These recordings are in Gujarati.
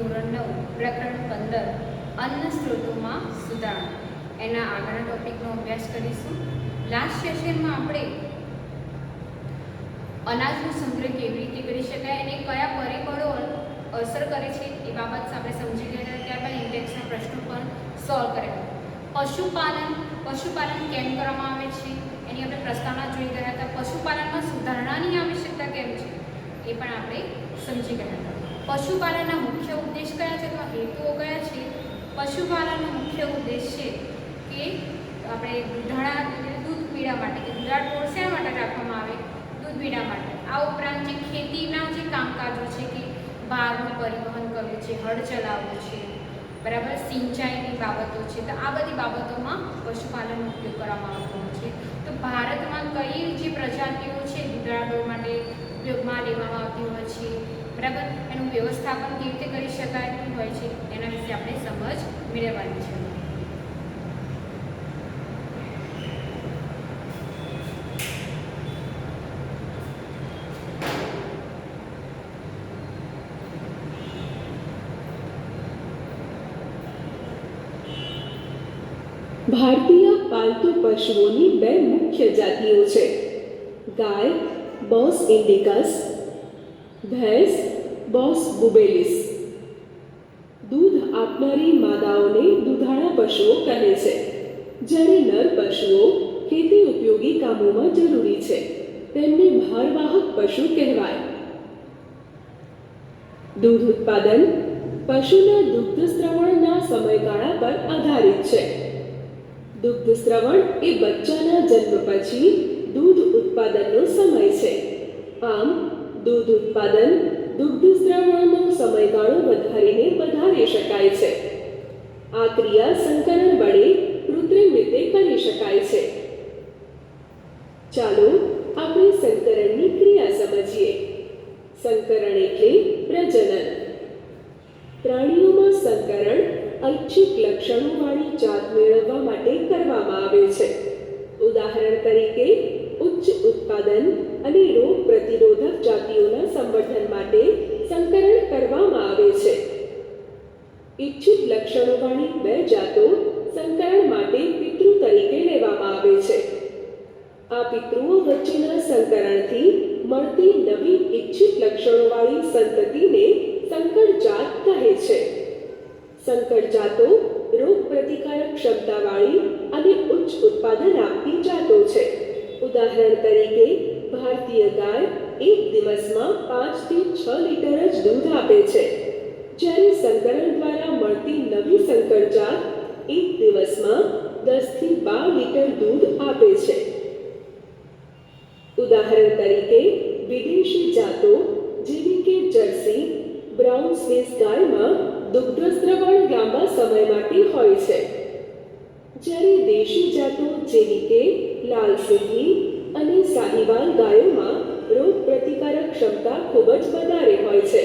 ધોરણ 9 પ્રકરણ 15 અન્ન સ્ત્રોતોમાં સુધારણા એના આગળના ટોપિકનો અભ્યાસ કરીશું. લાસ્ટ સેશનમાં આપણે અનાજનો સંગ્રહ કેવી રીતે કરી શકાય અને કયા પરિબળો અસર કરે છે એ બાબત આપણે સમજી ગયા. ત્યારબાદ ઇન્ડેક્સના પ્રશ્નો પણ સોલ્વ કર્યા. પશુપાલન કેમ કરવામાં આવે છે એની આપણે પ્રસ્તાવના જોઈ ગયા હતા. પશુપાલનમાં સુધારણાની આવશ્યકતા કેમ છે એ પણ આપણે સમજી ગયા હતા. પશુપાલનના મુખ્ય ઉદ્દેશ કયા છે તો હેતુઓ કયા છે. પશુપાલનનો મુખ્ય ઉદ્દેશ છે કે આપણે દૂધાળા દૂધ પીવા માટે કે દૂધાળ ઢોર શા માટે રાખવામાં આવે, દૂધ પીવા માટે. આ ઉપરાંત જે ખેતીના જે કામકાજો છે કે ભારનું પરિવહન કરવું છે, હળ ચલાવવું છે, બરાબર, સિંચાઈની બાબતો છે, તો આ બધી બાબતોમાં પશુપાલનનો ઉપયોગ કરવામાં આવતો હોય છે. તો ભારતમાં કઈ જે પ્રજાતિઓ છે દૂધાળા ઢોર માટે ઉપયોગમાં લેવામાં આવતી હોય છે, બરાબર, એનું વ્યવસ્થાપન કેવી રીતે કરી શકાતું હોય છે એના વિશે આપણે સમજ મેળવવાની છે. ભારતીય પાલતુ પશુઓની બે મુખ્ય જાતિઓ છે. ગાય બોસ ઇન્ડિકસ, ભેંસ બોસ બુબેલિસ. દૂધ આપનારી માદાઓને દૂધાળા પશુઓ કહે છે, જ્યારે નર પશુઓ ખેતી ઉપયોગી કામોમાં જરૂરી છે તેમને ભારવાહક પશુ કહેવાય. દૂધ ઉત્પાદન પશુના દુગ્ધ સ્રવણના સમયગાળા પર આધારિત છે. દુગ્ધ સ્રવણ એ બચ્ચાના જન્મ પછી દૂધ ઉત્પાદનનો સમય છે. આમ દૂધ ઉત્પાદન દુગ્ધ સ્રવણનો સમયગાળો વધારીને વધારી શકાય છે. આ ક્રિયા સંકરણ વડે કૃત્રિમ રીતે કરી શકાય છે. ચાલો આપણે સંકરણની ક્રિયા સમજીએ. સંકરણ એટલે પ્રજનન. પ્રાણીઓમાં સંકરણ ઐચ્છિક લક્ષણોવાળી જાત મેળવવા માટે કરવામાં આવે છે. ઉદાહરણ તરીકે ઉચ્ચ ઉત્પાદન અને રોગ પ્રતિરોધક જાતિઓના સંવર્ધન માટે સંકરણ કરવામાં આવે છે. ઇચ્છિત લક્ષણોવાળી બે જાતો સંકરણ માટે પિતૃ તરીકે લેવામાં આવે છે. આ પિતૃઓ વચ્ચેના સંકરણથી મળતી નવી ઇચ્છિત લક્ષણોવાળી સંતતિને સંકર જાત કહે છે. સંકર જાતો રોગ પ્રતિકારક ક્ષમતાવાળી અને ઉચ્ચ ઉત્પાદન આપતી જાતો છે. ઉદાહરણ તરીકે ભારતીય ગાય એક દિવસમાં 5 થી 6 લીટર જ દૂધ આપે છે, જ્યારે સંકરણ દ્વારા મળતી નવી સંકર જાત એક દિવસમાં 10 થી 12 લીટર દૂધ આપે છે. ઉદાહરણ તરીકે વિદેશી જાતો જેવી કે જર્સી, બ્રાઉન સ્વિસ ગાયમાં દુગ્ધ સ્રવણ લાંબા સમય માટે હોય છે, જ્યારે દેશી જાતો જેવી કે લાલ સિંધી અને સાહીવાલ ગાયોમાં રોગ પ્રતિકારક ક્ષમતા ખૂબ જ વધારે હોય છે.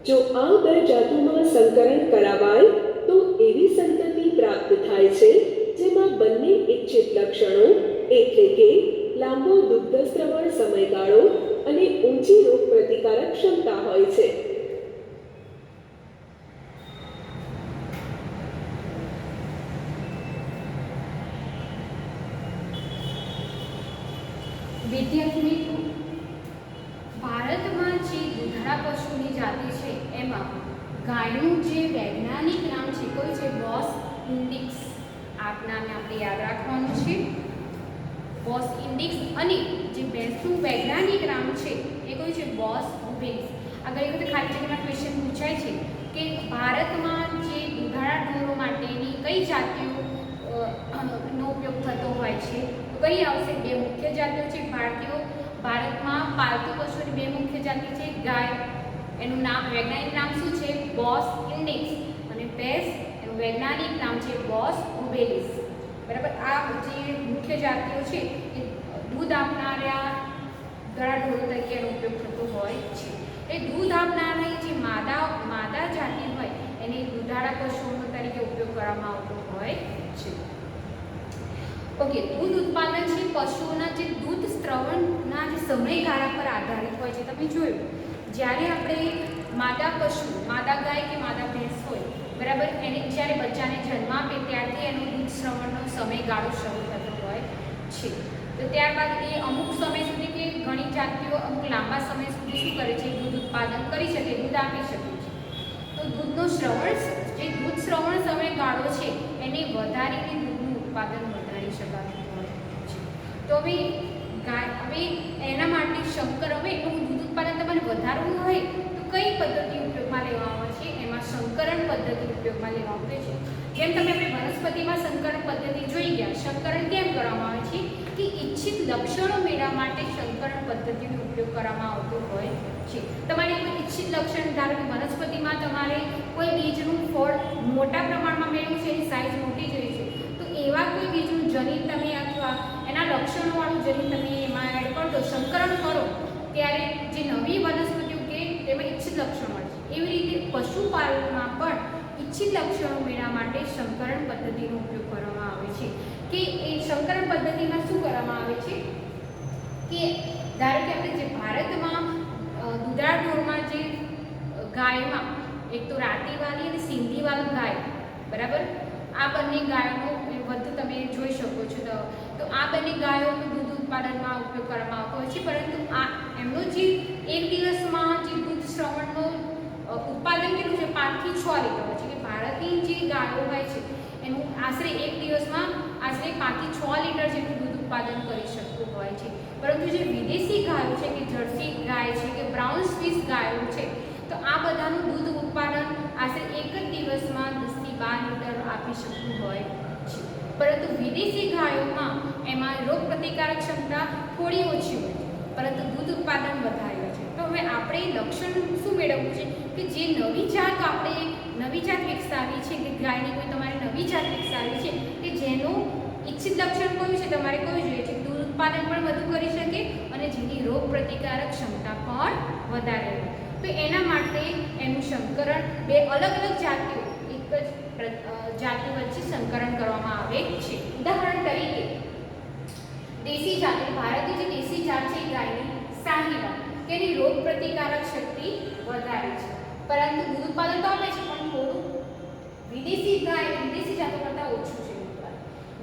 જો આ બે જાતોમાં સંકરણ કરાવાય તો એવી સંતતિ પ્રાપ્ત થાય છે જેમાં બંને ઇચ્છિત લક્ષણો એટલે કે લાંબો દુગ્ધ સ્રવણ સમયગાળો અને ઊંચી રોગ પ્રતિકારક ક્ષમતા હોય છે. વિદ્યાર્થી મિત્રો, ભારતમાં જે દૂધાળા પશુની જાતિ છે એમાં ગાયનું જે વૈજ્ઞાનિક નામ છે કોઈ છે બોસ ઇન્ડિક્સ. આ નામે આપણે યાદ રાખવાનું છે, બોસ ઇન્ડિક્સ. અને જે ભેંસનું વૈજ્ઞાનિક નામ છે એ કોઈ છે બોસ બુબેલિસ. આગળ એ વખતે ખાલી જગ્યામાં ક્વેશ્ચન પૂછાય છે કે ભારતમાં જે દૂધાળા ઢોરો માટેની કઈ જાતિઓ નો ઉપયોગ થતો હોય છે, કઈ આવશે? બે મુખ્ય જાતિઓ છે. ભારતમાં પાલતુ પશુની બે મુખ્ય જાતિ છે. ગાય, એનું નામ વૈજ્ઞાનિક નામ શું છે? બોસ ઇન્ડિક્સ. અને ભેંસ, એનું વૈજ્ઞાનિક નામ છે બોસ બુબેલિસ. બરાબર. આ જે મુખ્ય જાતિઓ છે એ દૂધ આપનારા દૂધાળા ઢોરો તરીકે એનો ઉપયોગ થતો હોય છે. એ દૂધ આપનારી જે માદા જાતિ હોય એને દૂધાળા પશુઓ તરીકે ઉપયોગ કરવામાં આવતો હોય છે. ઓકે, દૂધ ઉત્પાદન છે પશુઓના જે દૂધ સ્ત્રવણના જે સમયગાળા પર આધારિત હોય છે. તમે જોયું જ્યારે આપણે માદા ગાય કે શ્રવણનો સમયગાળો શરૂ થતો હોય છે. તો ત્યારબાદ એ અમુક સમય સુધી કે ઘણી જાતિઓ અમુક લાંબા સમય સુધી શું કરે છે, દૂધ ઉત્પાદન કરી શકે, દૂધ આપી શકે છે. તો દૂધનો શ્રવણ જે દૂધ શ્રવણ સમયગાળો છે એને વધારીને દૂધનું ઉત્પાદન વધારી શકાતું હોય છે. તો હવે એના માટે શંકર, હવે એટલું દૂધ ઉત્પાદન તમારે વધારવું હોય તો કઈ પદ્ધતિ ઉપયોગમાં લેવામાં આવે છે? એમાં સંકરણ પદ્ધતિ ઉપયોગમાં લેવામાં આવે છે. જેમ તમે આપણે વનસ્પતિમાં સંકરણ પદ્ધતિ જોઈ ગયા, સંકરણ કેમ કરવામાં આવે છે કે ઈચ્છિત લક્ષણો મેળવવા માટે સંકરણ પદ્ધતિનો ઉપયોગ કરવામાં આવતો હોય છે. તમારે કોઈ ઈચ્છિત લક્ષણ, ધારો કે વનસ્પતિમાં તમારે કોઈ બીજનું ફળ મોટા પ્રમાણમાં મેળવવું છે, એની સાઇઝ મોટી જોઈએ છે, તો એવા કોઈ બીજનું જનીન તમે અથવા એના લક્ષણોવાળું જનીન તમે એમાં એડ કરો, તો સંકરણ કરો, ત્યારે જે નવી વનસ્પતિઓ કે તેમાં ઈચ્છિત લક્ષણ મળે છે. એવી રીતે પશુપાલનમાં પણ ઈચ્છિત લક્ષણો મેળવવા માટે સંકરણ પદ્ધતિનો ઉપયોગ કરવામાં આવે છે. કે એ સંકરણ પદ્ધતિમાં શું કરવામાં આવે છે કે ધારો કે આપણે જે ભારતમાં દુધાળ ઢોરમાં જે ગાયમાં એક તો રાતીવાળી અને સિંધીવાળી ગાય, બરાબર, આ બંને ગાયોનો વધુ તમે જોઈ શકો છો. તો આ બંને ગાયોનું દૂધ ઉત્પાદનમાં ઉપયોગ કરવામાં આવતો હોય છે. પરંતુ આ એમનો જે એક દિવસમાં જે દૂધ શ્રવણનો ઉત્પાદન કેટલું છે, 5 થી 6 લીટર હોય છે. કે ભારતની જે ગાયો હોય છે એનું આશરે એક દિવસમાં આશરે 5 થી 6 લીટર જેટલું દૂધ ઉત્પાદન કરી શકતું હોય છે. પરંતુ જે વિદેશી ગાયો છે, કે જર્સી ગાય છે, કે બ્રાઉન સ્વિસ ગાયો છે, તો આ બધાનું દૂધ ઉત્પાદન આશરે એક જ દિવસમાં 10 થી 12 લીટર આપી શકતું હોય છે. પરંતુ વિદેશી ગાયોમાં એમાં રોગ પ્રતિકારક ક્ષમતા થોડી ઓછી હોય છે, પરંતુ દૂધ ઉત્પાદન વધારે હોય છે. તો હવે આપણે લક્ષણ શું મેળવવું છે કે જે નવી જાત વિકસાવી છે, કે ગાયની કોઈ તમારે નવી જાત વિકસાવી છે કે જેનું ઈચ્છિત લક્ષણ કયું છે, તમારે કયું જોઈએ છે, દૂધ ઉત્પાદન પણ વધુ કરી શકે અને જેની રોગ પ્રતિકારક ક્ષમતા પણ વધારે હોય. તો એના માટે એનું સંકરણ બે અલગ અલગ જાતિઓ એક જ જાતિ વચ્ચે સંકરણ કરવામાં આવે છે. ઉદાહરણ તરીકે દેશી જાત, ભારતની જે દેશી જાત છે ગાયની સાહીવાલ, કે એની રોગ પ્રતિકારક શક્તિ વધારે છે, પરંતુ દૂધ ઉત્પાદન તો આપે છે પણ થોડું વિદેશી જાતો કરતાં ઓછું છે.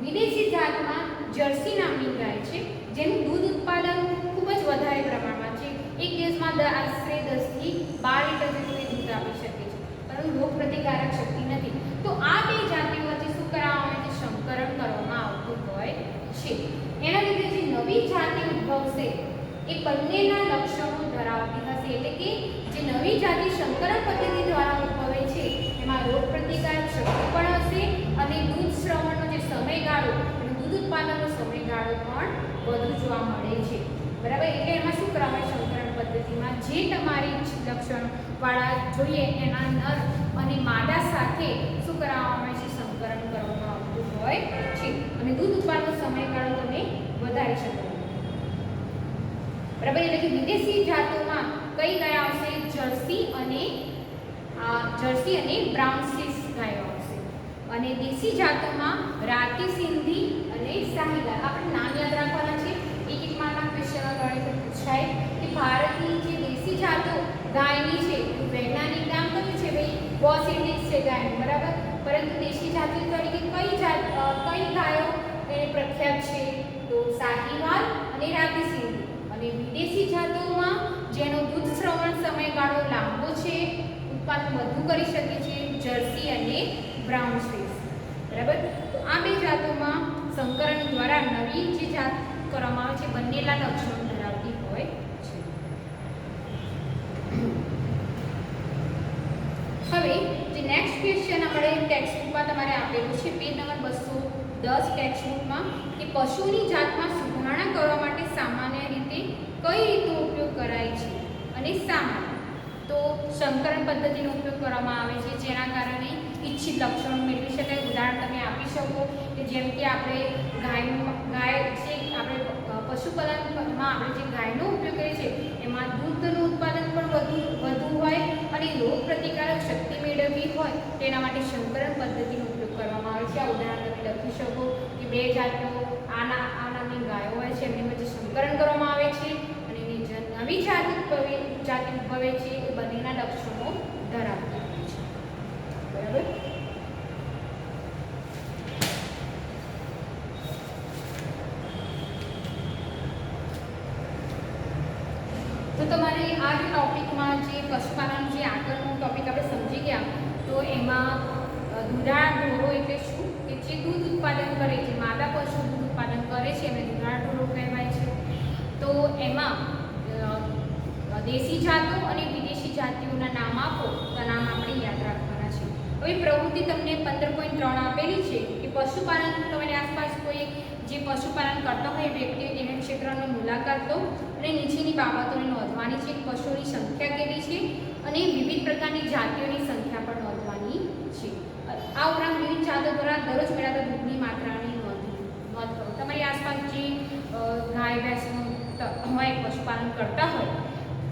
વિદેશી જાતમાં જર્સી નામની ગાય છે જેનું દૂધ ઉત્પાદન ખૂબ જ વધારે પ્રમાણમાં છે. એક દિવસમાં આશરે 10 થી 12 લીટર જેટલું દૂધ આપી શકે છે, પરંતુ રોગ પ્રતિકારક શક્તિ નથી. તો આ બે જાતિઓ વચ્ચે શું કરવામાં આવે છે, સંકરણ કરવામાં આવતું હોય છે. એના લીધે જે નવી જાતિ ઉદ્ભવશે એ બંનેના લક્ષણો ધરાવતી હશે. એટલે કે જે નવી જાતિ સંકરણ પદ્ધતિ દ્વારા ઉદ્ભવે છે એમાં રોગ પ્રતિકારક શક્તિ પણ હશે અને દૂધ શ્રવણનો જે સમયગાળો અને દૂધ ઉત્પાદનનો સમયગાળો પણ વધુ જોવા મળે છે, બરાબર. એટલે એમાં શું કરવામાં આવે, સંકરણ પદ્ધતિમાં જે તમારી લક્ષણવાળા જોઈએ એના નર અને માદા સાથે શું કરવામાં આવે છે, સંકરણ કરવામાં આવતું હોય છે અને દૂધ ઉત્પાદનનો સમયગાળો તમે વધારી શકો, બરાબર. એટલે કે વિદેશી જાતોમાં કઈ ગાય આવશે, જર્સી અને બ્રાઉન સ્વિસ ગાયો આવશે. અને દેશી જાતોમાં રાતી, સિંધી અને સાહીવાલ. આપણે નામ યાદ રાખવાના છે. એક માર્કના ક્વેશ્ચનમાં ઘણી વખત પૂછાય કે ભારતની જે દેશી જાતો ગાયની છે વૈજ્ઞાનિક નામ કયું છે, ભાઈ બોસ ઇન્ડિક્સ છે ગાયનું, બરાબર. પરંતુ દેશી જાતિ તરીકે કઈ ગાયો એને પ્રખ્યાત છે, તો સાહીવાલ અને રાતી, સિંધી. અને વિદેશી જાતોમાં જેનો દૂધ શ્રવણ સમયગાળો લાંબો છે, ઉત્પાદન વધુ કરી શકે છે, જર્સી અને બ્રાઉન સ્વિસ, બરાબર. તો આ બે જાતોમાં સંકરણ દ્વારા નવી જે જાત કરવામાં આવે છે બંનેના લક્ષણો ધરાવતી હોય છે. હવે જે નેક્સ્ટ ક્વેશ્ચન આપણે ટેક્સ્ટબુકમાં તમારે આપેલું છે, પેજ નંબર 210 ટેક્સ્ટબુકમાં, કે પશુની જાતમાં સુધારણા કરવા માટે સામાન્ય રીતે કઈ રીતનો ઉપયોગ કરાય છે અને શા માટે. તો સંકરણ પદ્ધતિનો ઉપયોગ કરવામાં આવે છે જેના કારણે ઈચ્છિત લક્ષણો મેળવી શકાય. ઉદાહરણ તમે આપી શકો કે જેમ કે આપણે ગાય છે, આપણે પશુપાલનમાં આપણે જે ગાયનો ઉપયોગ કરીએ છીએ એમાં દૂધનું ઉત્પાદન પણ વધુ હોય અને રોગ પ્રતિકારક શક્તિ મેળવવી હોય તેના માટે સંકરણ પદ્ધતિનો ઉપયોગ કરવામાં આવે છે. આ ઉદાહરણ તમે લખી શકો કે બે જાતનો આ નામની ગાયો હોય છે એમની વચ્ચે સંકરણ કરવામાં આવે છે અને એની નવી જાતિ ઉદ્ભવે છે એ બંનેના લક્ષણો ધરાવતા હોય છે, બરાબર. આ જે ટોપિકમાં જે પશુપાલન જે આગળનો ટોપિક આપણે સમજી ગયા, તો એમાં દુધાળ ઢોરો એટલે શું કે જે દૂધ ઉત્પાદન કરે છે, માદા પશુ દૂધ ઉત્પાદન કરે છે એને દુધાળ ઢોરો કહેવાય છે. તો એમાં દેશી જાતો અને વિદેશી જાતિઓના નામ આપો તો નામ આપણે યાદ રાખવાના છે. હવે પ્રવૃત્તિ તમને 15.3 આપેલી છે કે પશુપાલન, તમારી આસપાસ કોઈ જે પશુપાલન કરતા હોય વ્યક્તિઓ તેના ક્ષેત્રની મુલાકાત લો અને નીચેની બાબતોને નોંધવાની છે. પશુઓની સંખ્યા કેટલી છે અને વિવિધ પ્રકારની જાતિઓની સંખ્યા પણ નોંધવાની છે. આ ઉપરાંત વિવિધ જાતો દ્વારા દરરોજ મેળવતા દૂધની માત્રાની નોંધ કરો. તમારી આસપાસ જે ગાય ભેંસનું હોય પશુપાલન કરતા હોય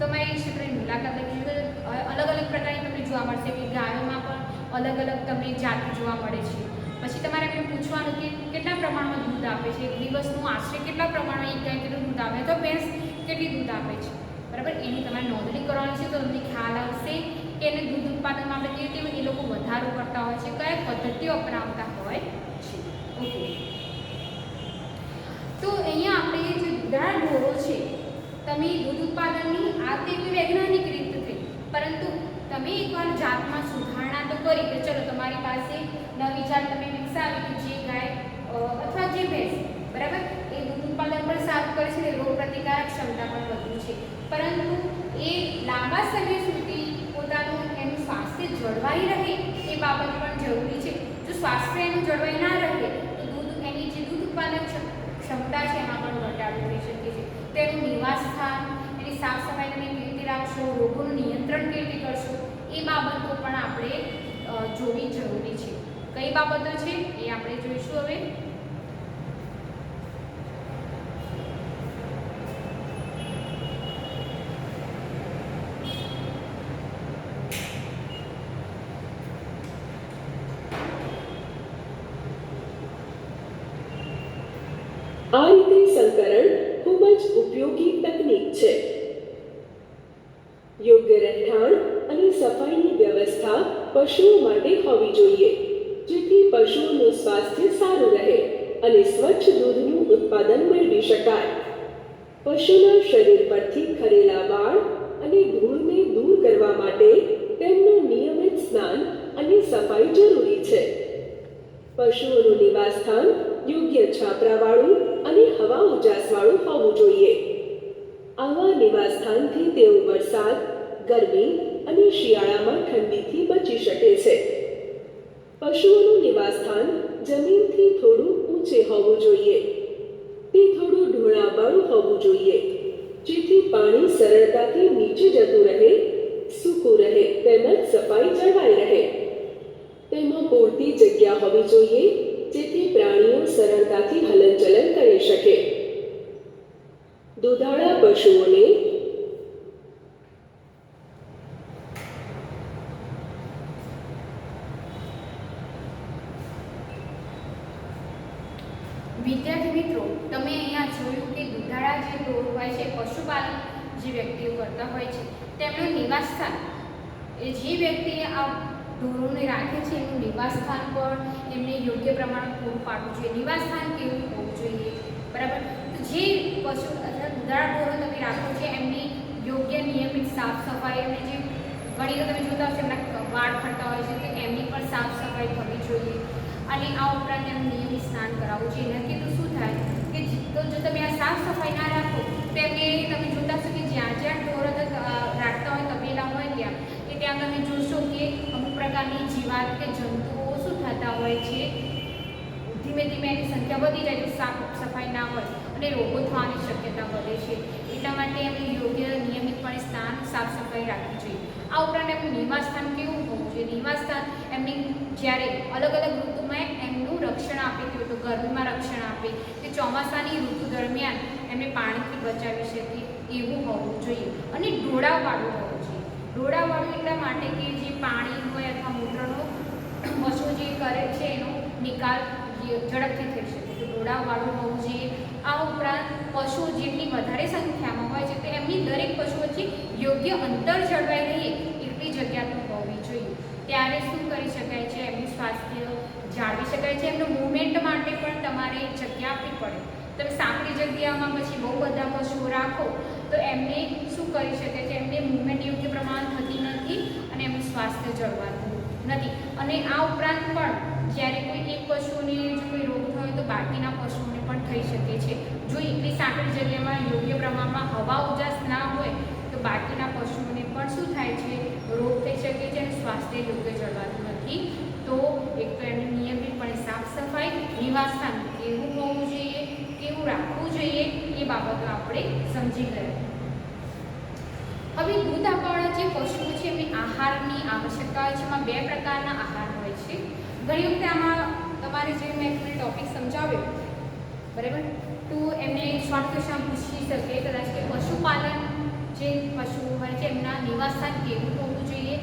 તમારી ક્ષેત્રની મુલાકાત લઈ. અલગ અલગ પ્રકારની તમને જોવા મળશે કે ગાયોમાં પણ અલગ અલગ તમને જાતિ જોવા મળે છે. પછી તમારે એમને પૂછવાનું કે કેટલા પ્રમાણમાં દૂધ આપે છે, દિવસનું આશરે કેટલા પ્રમાણમાં એક ગાય કેટલું દૂધ આપે, તો ભેંસ કેટલી દૂધ આપે છે, બરાબર. એની તમારે નોંધણી કરવાની છે તો તમને ખ્યાલ આવશે કે એને દૂધ ઉત્પાદનમાં આપણે કેવી રીતે એ લોકો વધારો કરતા હોય છે, કયા પદ્ધતિઓ અપનાવતા હોય છે. ઓકે, તો અહીંયા આપણે જે દુધાળ ઢોરો છે, તમે દૂધ ઉત્પાદનની આ તે વૈજ્ઞાનિક રીત થઈ, પરંતુ તમે એકવાર જાતમાં સુધારણા તો કરી કે ચલો તમારી પાસે નવી જાત તમે વિકસાવી કે જે ગાય અથવા જે ભેંસ, બરાબર, એ દૂધ ઉત્પાદન પણ સારું કરે છે, રોગ પ્રતિકારક ક્ષમતા પણ વધુ છે, પરંતુ એ લાંબા સમય સુધી પોતાનું એનું સ્વાસ્થ્ય જળવાઈ રહે એ બાબત પણ જરૂરી છે. જો સ્વાસ્થ્ય એનું જળવાઈ ના રહે તો દૂધ એની જે દૂધ ઉત્પાદન ક્ષમતા છે એમાં પણ ઘટાડો થઈ શકે છે. તેનું નિવાસ સ્થાન, એની સાફ સફાઈ તમે કેવી રીતે રાખશો, રોગોનું નિયંત્રણ કેવી રીતે કરશો, એ બાબતો પણ આપણે જોવી જરૂરી છે. કઈ બાબતો છે એ આપણે જોઈશું હવે. આ રીતે સંકરણ ખૂબ જ ઉપયોગી તકનીક છે. યોગ્ય રહેઠાણ અને સફાઈની વ્યવસ્થા પશુઓ માટે હોવી જોઈએ, જેથી પશુઓનું સ્વાસ્થ્ય સારું રહે અને સ્વચ્છ દૂધનું ઉત્પાદન મેળવી શકાય. પશુના શરીર પરથી ખરેલા વાળ અને ધૂળને દૂર કરવા માટે તેમનું નિયમિત સ્નાન અને સફાઈ જરૂરી છે. પશુઓનું નિવાસસ્થાન યોગ્ય છાપરાવાળું અને હવા ઉજાસવાળું હોવું જોઈએ. આવા નિવાસસ્થાનથી તેઓ વરસાદ, ગરમી અને શિયાળામાં ઠંડીથી બચી શકે છે. પશુઓનું નિવાસસ્થાન જમીનથી થોડું ઊંચે હોવું જોઈએ. તે થોડું ઢોળાવવાળું હોવું જોઈએ, જેથી પાણી સરળતાથી નીચે જતું રહે, સૂકું રહે તેમજ સફાઈ જળવાઈ રહે. તેમાં પૂરતી જગ્યા હોવી જોઈએ, જેથી પ્રાણીઓ સરળતાથી હલનચલન કરી શકે. દુધાળા પશુઓને વિદ્યાર્થી મિત્રો, તમે અહીંયા જોયું કે દુધાળા જે ઢોર હોય છે, પશુપાલન જે વ્યક્તિઓ કરતા હોય છે, તેમનું નિવાસસ્થાન એ જે વ્યક્તિએ આ ઢોરોને રાખે છે એનું નિવાસસ્થાન પણ એમને યોગ્ય પ્રમાણમાં પૂરું પાડવું જોઈએ. નિવાસસ્થાન કેવું હોવું જોઈએ, બરાબર. તો જે પશુ અથવા દુધાળા ઢોરો તમે રાખો છો એમની યોગ્ય નિયમિત સાફ સફાઈ, અને જે ઘણી વખત તમે જોતા હશો એમના વાળ ખરતા હોય છે તો એમની પણ સાફ સફાઈ થવી જોઈએ. અને આ ઉપરાંત એનું નિયમિત સ્નાન કરાવવું જોઈએ. એનાથી તો શું થાય કે તો જો તમે આ સાફ સફાઈ ના રાખો તો એમને તમે જોતા હશો કે જ્યાં જ્યાં ઢોર રાખતા હોય, તબેલા હોય ત્યાં, કે ત્યાં તમે જોશો કે અમુક પ્રકારની જીવાત કે જંતુઓ શું થતા હોય છે, ધીમે ધીમે એની સંખ્યા વધી જાય તો સાફ સફાઈ ના હોય અને રોગો થવાની શક્યતા વધે છે. એટલા માટે એમને યોગ્ય નિયમિતપણે સ્નાન, સાફ સફાઈ રાખવી જોઈએ. આ ઉપરાંત એમનું નિવાસસ્થાન કેવું હોવું જોઈએ? નિવાસસ્થાન એમની જ્યારે અલગ અલગ ઋતુમાં એમનું રક્ષણ આપે, તો ગરમીમાં રક્ષણ આપે, કે ચોમાસાની ઋતુ દરમિયાન એમને પાણીથી બચાવી શકે એવું હોવું જોઈએ. અને ઢોળાવવાળું હોવું જોઈએ. ઢોળાવવાળું એટલા માટે કે જે પાણી હોય અથવા મૂત્રનો પશુ જે કરે છે એનો નિકાલ ઝડપથી થઈ શકે, તો ઢોળાવવાળું હોવું જોઈએ. આ ઉપરાંત પશુઓ જેટલી વધારે સંખ્યામાં હોય છે તો એમની દરેક પશુ વચ્ચે યોગ્ય અંતર જળવાઈ રહે એટલી જગ્યા તો હોવી જોઈએ. ત્યારે શું કરી શકાય છે, એમનું સ્વાસ્થ્ય જાળવી શકાય છે. એમનું મૂવમેન્ટ માટે પણ તમારે જગ્યા આપવી પડે. તમે સાંકડી જગ્યામાં પછી બહુ બધા પશુઓ રાખો તો એમને શું કરી શકે છે, એમને મૂવમેન્ટ યોગ્ય પ્રમાણ થતી નથી અને એમનું સ્વાસ્થ્ય જળવાતું નથી. અને આ ઉપરાંત પણ જ્યારે કોઈ એક પશુને જો કોઈ રોગ થયો તો બાકીના પશુઓને પણ થઈ શકે છે. જો એકલી સાંકડી જગ્યામાં યોગ્ય પ્રમાણમાં હવા ઉજાસ ના હોય તો બાકીના પશુઓને પણ શું થાય છે, રોગ થઈ શકે છે અને સ્વાસ્થ્ય યોગ્ય જળવાતું નથી. તો એક તો એમને નિયમિતપણે સાફ સફાઈ, નિવાસસ્થાન કેવું હોવું જોઈએ, કેવું રાખવું જોઈએ એ બાબતો આપણે સમજી ગયા. હવે દૂધ આપવાવાળા જે પશુઓ છે એમની આહારની આવશ્યકતા હોય છે. એમાં બે પ્રકારના આહાર હોય છે. ઘણી વખતે આમાં તમારે જે મેં તમને ટોપિક સમજાવ્યો બરાબર, તો એમને શોર્ટ ક્વેશ્ચન પૂછી શકે કદાચ કે પશુપાલન જે પશુઓ હોય છે એમના નિવાસસ્થાન કેવું હોવું જોઈએ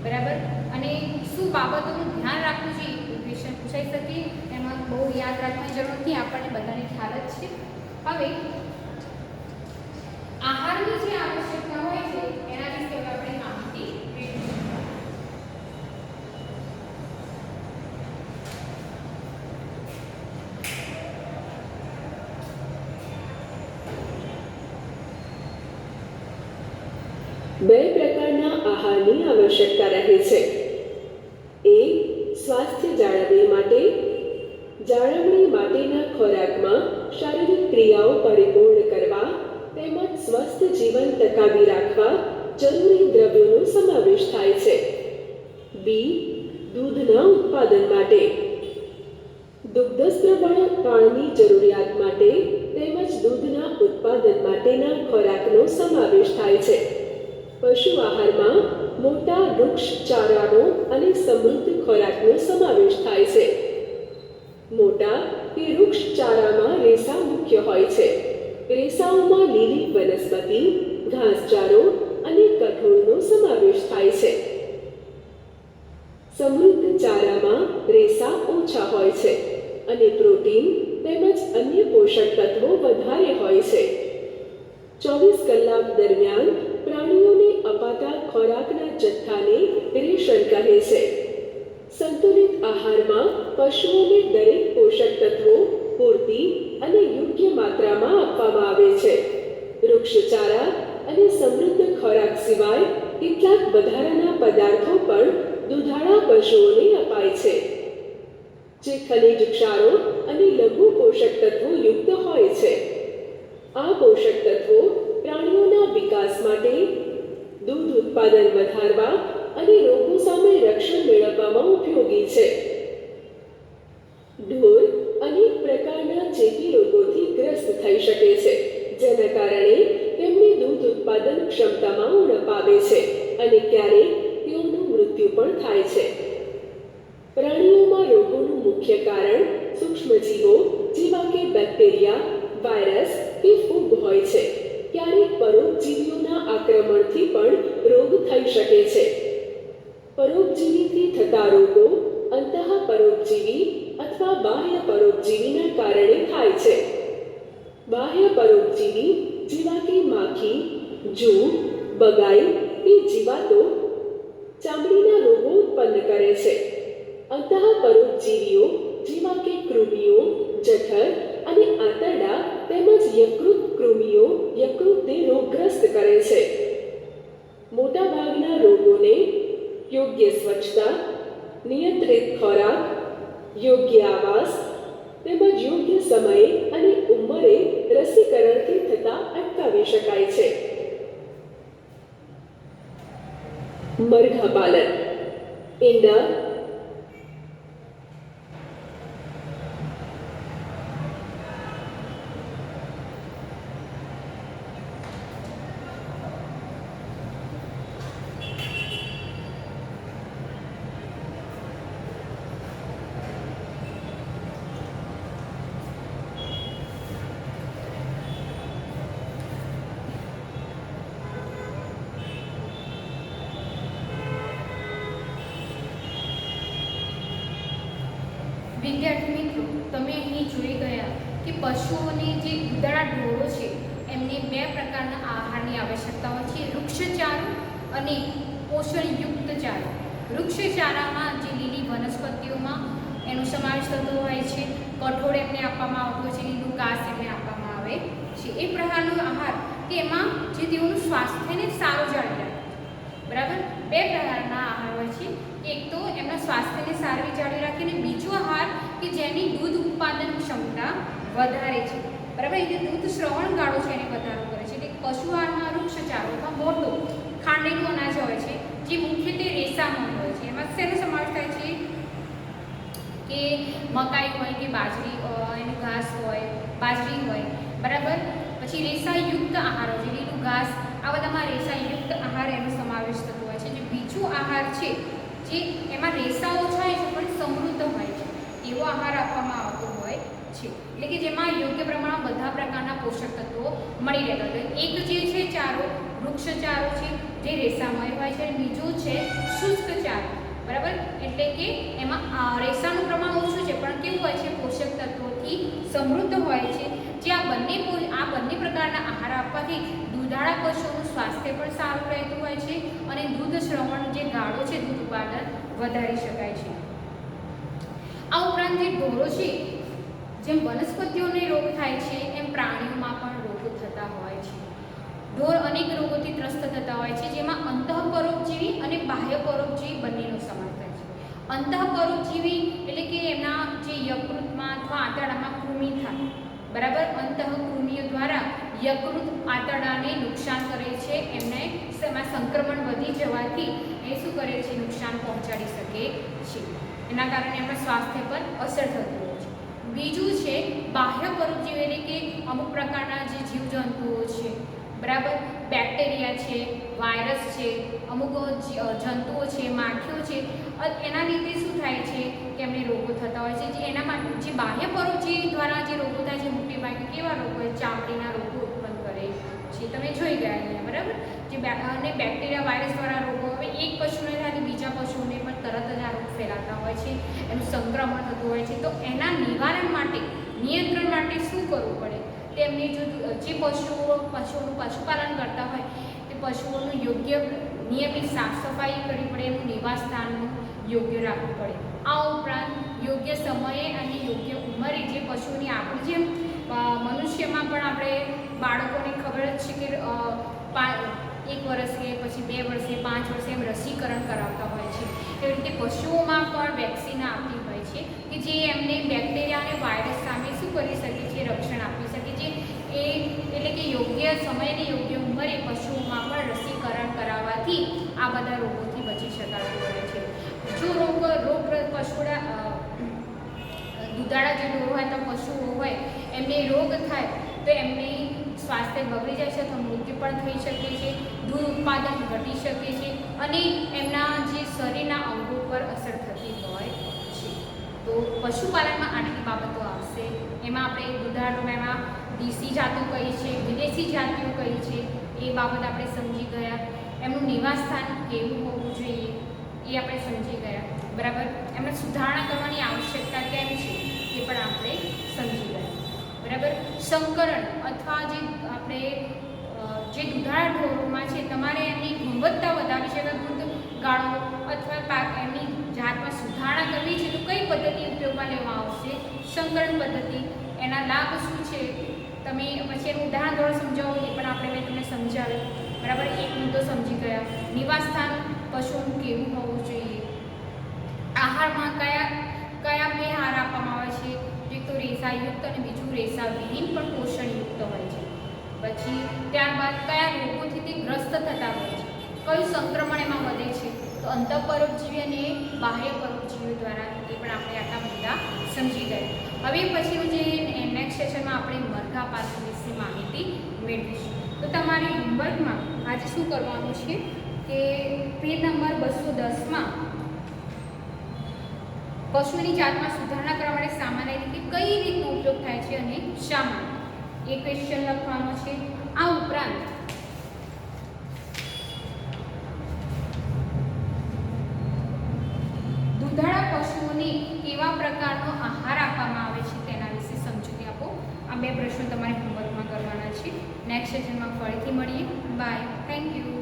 બરાબર, અને શું બાબતોનું ધ્યાન રાખવું જોઈએ એ ક્વેશ્ચન પૂછાઈ શકે. એમાં બહુ યાદ રાખવાની જરૂર નથી, આપણને બધાને ખ્યાલ જ છે. હવે આહારની જે આવશ્યકતા હોય છે એના વિશે હવે આપણે માહિતી મેળવીશું. બે પ્રકારના આહારની આવશ્યકતા રહે છે. એક, સ્વાસ્થ્ય જાળવણી માટે. જાળવણી માટેના ખોરાકમાં શારીરિક ક્રિયાઓ પરિપૂર્ણ કરવા તેમજ સ્વસ્થ જીવન ટકાવી રાખવા જરૂરી દ્રવ્યોનો સમાવેશ થાય છે. બી, દૂધના ઉત્પાદન માટે. દુગ્ધસ્ત્રવણ પ્રાણની જરૂરિયાત માટે તેમજ દૂધના ઉત્પાદન માટેના ખોરાકનો સમાવેશ થાય છે. પશુ આહારમાં મોટા વૃક્ષ ચારાનો અને સમૃદ્ધ ખોરાકનો સમાવેશ થાય છે. મોટા કે વૃક્ષ ચારામાં રેસા મુખ્ય હોય છે. રેસાઓમાં લીલી વનસ્પતિ, ઘાસચારો અને કઠોળનો સમાવેશ થાય છે. સમૃદ્ધ ચારામાં રેસા ઓછા હોય છે અને પ્રોટીન તેમજ અન્ય પોષક તત્વો વધારે હોય છે. 24 કલાક દરમિયાન પ્રાણીઓને અપાતા ખોરાકના જથ્થાને રેશન કહે છે. સંતુલિત આહારમાં પશુઓને દરેક પોષક તત્વો પૂરતી અને યોગ્ય માત્રામાં આપવામાં આવે છે. વૃક્ષચારા અને સમૃદ્ધ ખોરાક સિવાય કેટલાક વધારાના પદાર્થો પણ દૂધાળા પશુઓને અપાય છે, જે ખનિજ ક્ષારો અને લઘુ પોષક તત્વો યુક્ત હોય છે. આ પોષક તત્વો પ્રાણીઓના વિકાસ માટે, દૂધ ઉત્પાદન વધારવા અને રોગો સામે રક્ષણ મેળવવામાં ઉપયોગી છે. ઢોર અનેક પ્રકારના ચેપી રોગોથી ગ્રસ્ત થઈ શકે છે, જેના કારણે તેમની દૂધ ઉત્પાદન ક્ષમતામાં ઉણપ આવે છે અને ક્યારેક તેઓનું મૃત્યુ પણ થાય છે. પ્રાણીઓમાં રોગોનું મુખ્ય કારણ સૂક્ષ્મજીવો જેવા કે બેક્ટેરિયા, વાયરસ કે ફૂગ હોય છે. ક્યારેક પરોપજીવીઓના આક્રમણથી પણ રોગ થઈ શકે છે. પરોપજીવીથી થતા રોગો અંતઃપરોપજીવી અથવા બાહ્ય પરોપજીવીના કારણે થાય છે. બાહ્ય પરોપજીવી જેવા કે માખી, જૂ, બગાઈ કે જીવાતો ચામડીના રોગો ઉત્પન્ન કરે છે. અંતઃપરોપજીવીઓ જેવા કે કૃમિઓ, જઠર અને આંતરડા તેમજ યકૃત કૃમિઓ યકૃતને રોગગ્રસ્ત કરે છે. મોટાભાગના રોગોને યોગ્ય સ્વચ્છતા, નિયંત્રિત ખોરાક, યોગ્ય આવાસ તેમજ યોગ્ય સમયે અને ઉંમરે રસીકરણથી થતા અટકાવી શકાય છે. મરઘા પાલન. ઈંડા, વિદ્યાર્થી મિત્રો, તમે અહીં જોઈ ગયા કે પશુઓની જે દૂધાળા ઢોરો છે એમને બે પ્રકારના આહારની આવશ્યકતા હોય છે, વૃક્ષચારો અને પોષણયુક્ત ચારો. વૃક્ષચારામાં જે લીલી વનસ્પતિઓમાં એનો સમાવેશ થતો હોય છે, કઠોળ એમને આપવામાં આવતો હોય છે, લીલું ઘાસ એમને આપવામાં આવે છે. એ પ્રકારનો આહાર કે એમાં જે તેઓનું સ્વાસ્થ્યને સારું જાળવી રાખે છે. બરાબર, બે પ્રકારના આહાર હોય છે. એક તો એમના સ્વાસ્થ્યને સારી જાળવી રાખે અને બીજો આહાર કે જેની દૂધ ઉત્પાદન ક્ષમતા વધારે છે. બરાબર, એટલે દૂધ શ્રવણ ગાળો છે એને વધારો કરે છે. એટલે પશુ આહારમાં વૃક્ષચારો અથવા મોટો ખાંડેલું અનાજ હોય છે જે મુખ્યત્વે રેસામાં હોય છે. એમાં શેનો સમાવેશ થાય છે કે મકાઈ હોય કે બાજરી એનું ઘાસ હોય, બાજરી હોય. બરાબર, પછી રેસાયુક્ત આહારો છે, લીલું ઘાસ, આ બધામાં રેસાયુક્ત આહાર એનો સમાવેશ થતો હોય છે. જે બીજો આહાર છે જે એમાં રેસા ઓછા હોય છે પણ સમૃદ્ધ હોય છે એવો આહાર આપવામાં આવતો હોય છે. એટલે કે જેમાં યોગ્ય પ્રમાણમાં બધા પ્રકારના પોષક તત્વો મળી રહેતા હોય. એક જે છે ચારો વૃક્ષચારો છે જે રેસામય હોય છે, બીજો છે શુષ્ક ચારો. બરાબર, એટલે કે એમાં રેસાનું પ્રમાણ ઓછું છે પણ કેવું હોય છે, પોષક તત્વોથી સમૃદ્ધ હોય છે. જે આ બંને પ્રકારના આહાર આપવાથી દૂધાળા પશુઓનું સ્વાસ્થ્ય પણ સારું રહેતું હોય છે અને દૂધ શ્રવણ જે ગાળો છે દૂધ ઉત્પાદન વધારી શકાય છે. આ ઉપરાંત જે ઢોરો છે, જેમ વનસ્પતિઓને રોગ થાય છે એમ પ્રાણીઓમાં પણ રોગો થતા હોય છે. ઢોર અનેક રોગોથી ત્રસ્ત થતા હોય છે જેમાં અંતઃપરોપજીવી અને બાહ્ય પરોપજીવી બંનેનો સમાવેશ થાય છે. અંતઃપરોપજીવી એટલે કે એમના જે યકૃતમાં અથવા આંતરડામાં કૃમિ થાય. બરાબર, અંતઃકૃમિઓ દ્વારા યકૃત આંતરડાને નુકસાન કરે છે, એમને એમાં સંક્રમણ વધી જવાથી એ શું કરે છે, નુકસાન પહોંચાડી શકે છે. એના કારણે એમના સ્વાસ્થ્ય પર અસર થતી હોય છે. બીજું છે બાહ્ય પરોપજીવી એટલે કે અમુક પ્રકારના જે જીવજંતુઓ છે. બરાબર, બેક્ટેરિયા છે, વાયરસ છે, અમુક જંતુઓ છે, માખીઓ છે, એના લીધે શું થાય છે કે એમને રોગો થતા હોય છે. જે એના માટે જે બાહ્ય પરોપજીવી દ્વારા જે રોગો થાય છે મોટે ભાગે કેવા રોગો હોય, ચામડીના રોગો ઉત્પન્ન કરે છે. તમે જોઈ ગયા અહીંયા. બરાબર, જે અને બેક્ટેરિયા વાયરસ દ્વારા રોગો હવે એક પશુને થાય બીજા પશુને પણ તરત જ આ રોગ ફેલાતા હોય છે, એનું સંક્રમણ થતું હોય છે. તો એના નિવારણ માટે, નિયંત્રણ માટે શું કરવું પડે? તેમને જે પશુઓનું પશુપાલન કરતા હોય તે પશુઓનું યોગ્ય નિયમિત સાફ સફાઈ કરવી પડે, એનું નિવાસ સ્થાનનું યોગ્ય રાખવું પડે. આ ઉપરાંત યોગ્ય સમયે અને યોગ્ય ઉંમરે જે પશુની આપણી જેમ મનુષ્યમાં પણ આપણે બાળકોને ખબર જ છે કે 1 વર્ષે, પછી 2 વર્ષે, 5 વર્ષે એમ રસીકરણ કરાવતા હોય છે. એવી રીતે પશુઓમાં પણ વેક્સિન આપતી હોય છે કે જે એમને બેક્ટેરિયા અને વાયરસ સામે શું કરી શકે છે, રક્ષણ આપી શકે છે. એટલે કે યોગ્ય સમય અને યોગ્ય ઉંમરે પશુઓમાં પણ રસીકરણ કરાવવાથી આ બધા રોગોથી બચી શકાતું હોય છે. જો દૂધાળા જે ઢોરો હોય તો પશુઓ હોય એમને રોગ થાય તો એમની સ્વાસ્થ્ય બગડી જાય છે અથવા મૃત્યુ પણ થઈ શકે છે, દૂધ ઉત્પાદન ઘટી શકે છે અને એમના જે શરીરના અંગો પર અસર થતી હોય છે. તો પશુપાલનમાં આટલી બાબતો આવશે. એમાં આપણે દૂધાળામાં દેશી જાતો કઈ છે, વિદેશી જાતિઓ કઈ છે, એ બાબત આપણે સમજી ગયા. એમનું નિવાસ સ્થાન કેવું હોવું જોઈએ એ આપણે સમજી ગયા. બરાબર, એમને સુધારણા કરવાની આવશ્યકતા કેમ છે એ પણ આપણે સમજી ગયા. બરાબર, સંકરણ અથવા જે આપણે જે દૂધાળા ઢોરોમાં છે તમારે એમની ગુણવત્તા વધારવી છે, દૂધ ગાળો અથવા એમની જાતમાં સુધારણા કરવી છે તો કઈ પદ્ધતિ ઉપયોગમાં લેવામાં આવશે? સંકરણ પદ્ધતિ. એના લાભ શું છે તમે પછી એનું ઉદાહરણ દ્વારા સમજાવો એ પણ મેં તમને સમજાવ્યું. બરાબર, એક મુદ્દો સમજી ગયા. નિવાસ સ્થાન પશુઓનું કેવું હોવું જોઈએ, આહારમાં કયા બે આહાર આપવામાં આવે છે, એક તો રેસાયુક્ત અને બીજું રેસાવિહીન પણ પોષણયુક્ત હોય છે. પછી ત્યારબાદ કયા રોગોથી તે ગ્રસ્ત થતા હોય છે, કયું સંક્રમણ એમાં વધે છે, તો અંતઃપરોપજીવી અને બાહ્ય પરોપજીવી દ્વારા એ પણ આપણે આટલા મુદ્દા સમજી ગયા. હવે પછીનું જે નેક્સ્ટ સેશનમાં આપણે મરઘા પાલન વિશે માહિતી મેળવીશું. તો તમારી હોમવર્કમાં આજે શું કરવાનું છે કે પેજ નંબર 210માં પશુની જાતમાં સુધારણા કરવા માટે સામાન્ય રીતે કઈ રીતનો ઉપયોગ થાય છે અને શા માટે એ ક્વેશ્ચન લખવાનો છે. આ ઉપરાંત દૂધાળા પશુઓને કેવા પ્રકારનો આહાર આપવામાં આવે છે તેના વિશે સમજૂતી આપો. આ 2 પ્રશ્નો તમારે હોમવર્કમાં કરવાના છે. નેક્સ્ટ સેશનમાં ફરીથી મળીએ. Bye, thank you.